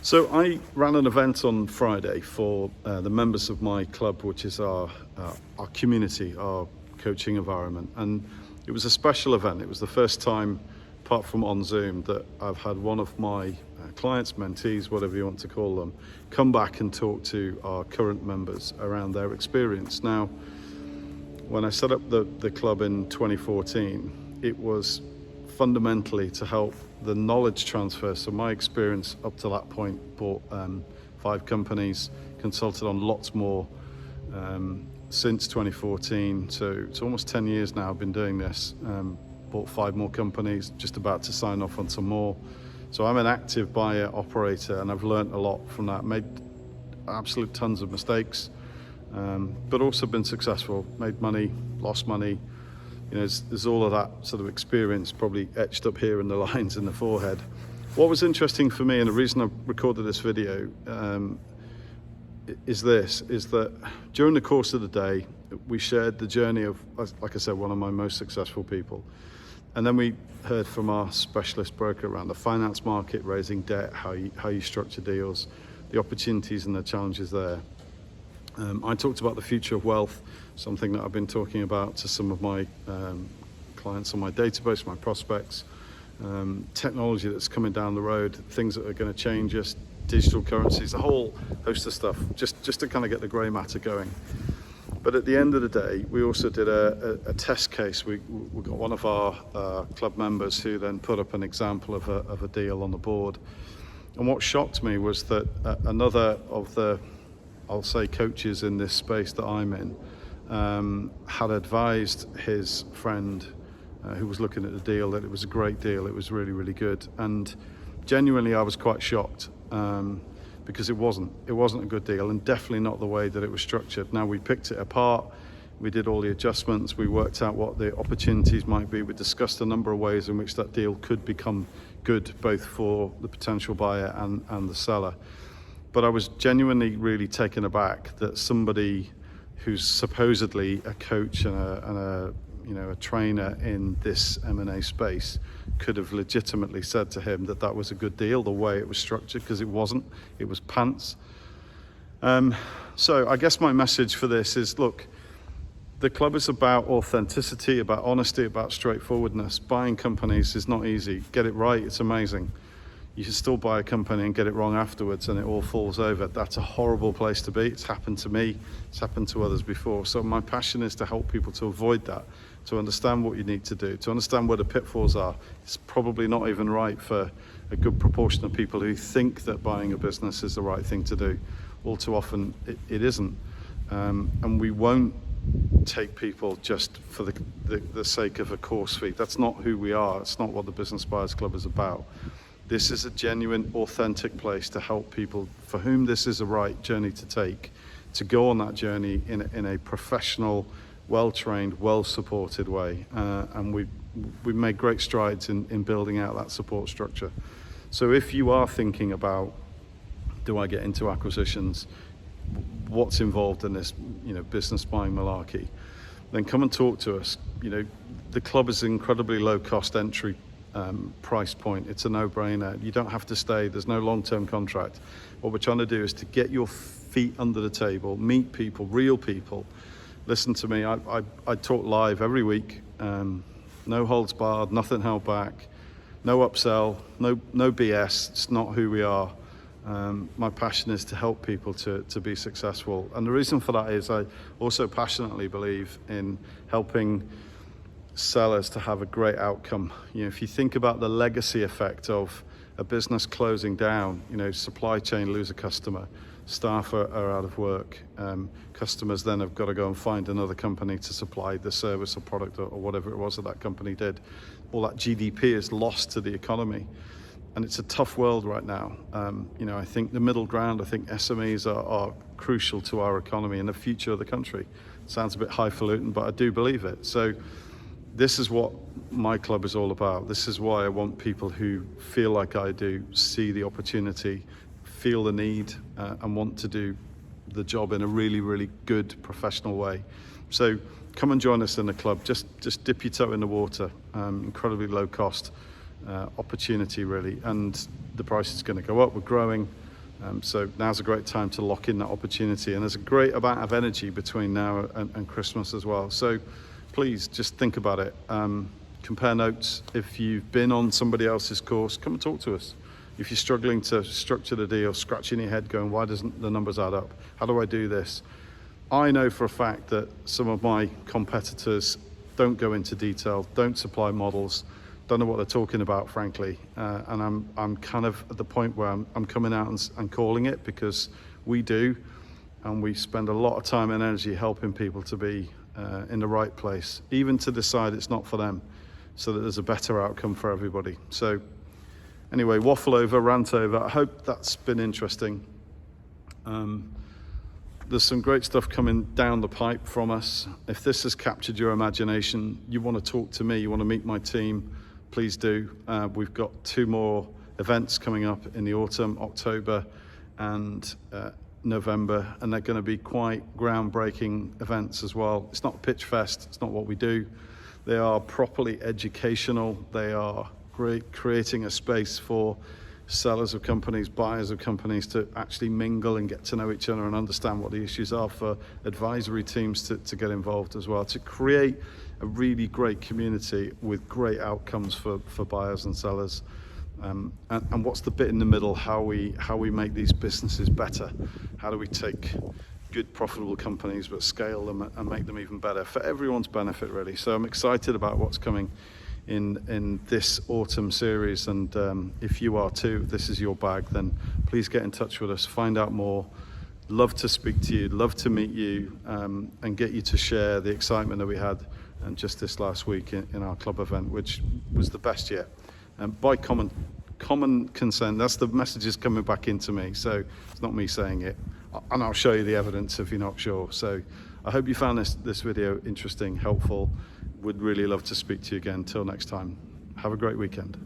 So I ran an event on Friday for the members of my club, which is our community, our coaching environment. And it was a special event. It was the first time, apart from on Zoom, that I've had one of my clients, mentees, whatever you want to call them, come back and talk to our current members around their experience. Now, when I set up the club in 2014, it was fundamentally to help the knowledge transfer. So my experience up to that point, bought 5 companies, consulted on lots more since 2014. So it's almost 10 years now I've been doing this. Bought 5 more companies, just about to sign off on some more. So I'm an active buyer operator, and I've learned a lot from that. Made absolute tons of mistakes, but also been successful. Made money, lost money. You know, there's all of that sort of experience probably etched up here in the lines in the forehead. What was interesting for me, and the reason I recorded this video, is that during the course of the day, we shared the journey of, like I said, one of my most successful people. And then we heard from our specialist broker around the finance market, raising debt, how you structure deals, the opportunities and the challenges there. I talked about the future of wealth, something that I've been talking about to some of my clients on my database, my prospects. Technology that's coming down the road, things that are going to change us, digital currencies, a whole host of stuff, just to kind of get the grey matter going. But at the end of the day, we also did a test case. We got one of our club members who then put up an example of a deal on the board. And what shocked me was that another of the, I'll say, coaches in this space that I'm in, had advised his friend who was looking at the deal that it was a great deal, it was really, really good. And genuinely, I was quite shocked because it wasn't a good deal, and definitely not the way that it was structured. Now, we picked it apart, we did all the adjustments, we worked out what the opportunities might be, we discussed a number of ways in which that deal could become good, both for the potential buyer and the seller. But I was genuinely really taken aback that somebody who's supposedly a coach and a trainer in this M&A space could have legitimately said to him that was a good deal, the way it was structured, because it wasn't. It was pants. So I guess my message for this is, look, the club is about authenticity, about honesty, about straightforwardness. Buying companies is not easy. Get it right, it's amazing. You can still buy a company and get it wrong afterwards and it all falls over. That's a horrible place to be. It's happened to me, it's happened to others before. So my passion is to help people to avoid that, to understand what you need to do, to understand where the pitfalls are. It's probably not even right for a good proportion of people who think that buying a business is the right thing to do. All too often it isn't. And we won't take people just for the sake of a course fee. That's not who we are. It's not what the Business Buyers Club is about. This is a genuine, authentic place to help people for whom this is a right journey to take, to go on that journey in a professional, well-trained, well-supported way. And we've made great strides in building out that support structure. So if you are thinking about, do I get into acquisitions, what's involved in this, business buying malarkey, then come and talk to us. The club is an incredibly low-cost entry price point. It's a no-brainer. You don't have to stay. There's no long-term contract. What we're trying to do is to get your feet under the table, meet people, real people. Listen to me. I talk live every week. No holds barred, nothing held back, no upsell, no BS. It's not who we are. My passion is to help people to be successful. And the reason for that is I also passionately believe in helping sellers to have a great outcome. If you think about the legacy effect of a business closing down, supply chain lose a customer, staff are out of work, customers then have got to go and find another company to supply the service or product or whatever it was that company did. All that GDP is lost to the economy. And it's a tough world right now. I think the middle ground, I think SMEs are crucial to our economy and the future of the country. Sounds a bit highfalutin, but I do believe it. So this is what my club is all about. This is why I want people who feel like I do, see the opportunity, feel the need, and want to do the job in a really, really good professional way. So come and join us in the club. Just dip your toe in the water. Incredibly low cost opportunity, really. And the price is going to go up. We're growing. So now's a great time to lock in that opportunity, and there's a great amount of energy between now and Christmas as well. So please just think about it. Compare notes. If you've been on somebody else's course, come and talk to us. If you're struggling to structure the deal, scratching your head going, why doesn't the numbers add up? How do I do this? I know for a fact that some of my competitors don't go into detail, don't supply models, don't know what they're talking about, frankly. And I'm kind of at the point where I'm coming out and calling it, because we do, and we spend a lot of time and energy helping people to be in the right place, even to decide it's not for them, so that there's a better outcome for everybody. So anyway, waffle over, rant over. I hope that's been interesting. There's some great stuff coming down the pipe from us. If this has captured your imagination, you want to talk to me, you want to meet my team, please do. We've got 2 more events coming up in the autumn, October and November, and they're going to be quite groundbreaking events as well. It's not a pitch fest, it's not what we do. They are properly educational. They are creating a space for sellers of companies, buyers of companies to actually mingle and get to know each other and understand what the issues are, for advisory teams to get involved as well, to create a really great community with great outcomes for buyers and sellers. And what's the bit in the middle, how we make these businesses better? How do we take good profitable companies but scale them and make them even better for everyone's benefit, really? So I'm excited about what's coming in this autumn series, and if you are too, this is your bag, then please get in touch with us, find out more. Love to speak to you, love to meet you, and get you to share the excitement that we had just this last week in our club event, which was the best yet, by common consent. That's the messages coming back into me, so it's not me saying it, and I'll show you the evidence if you're not sure. So I hope you found this video interesting, helpful. Would really love to speak to you again. Till next time, have a great weekend.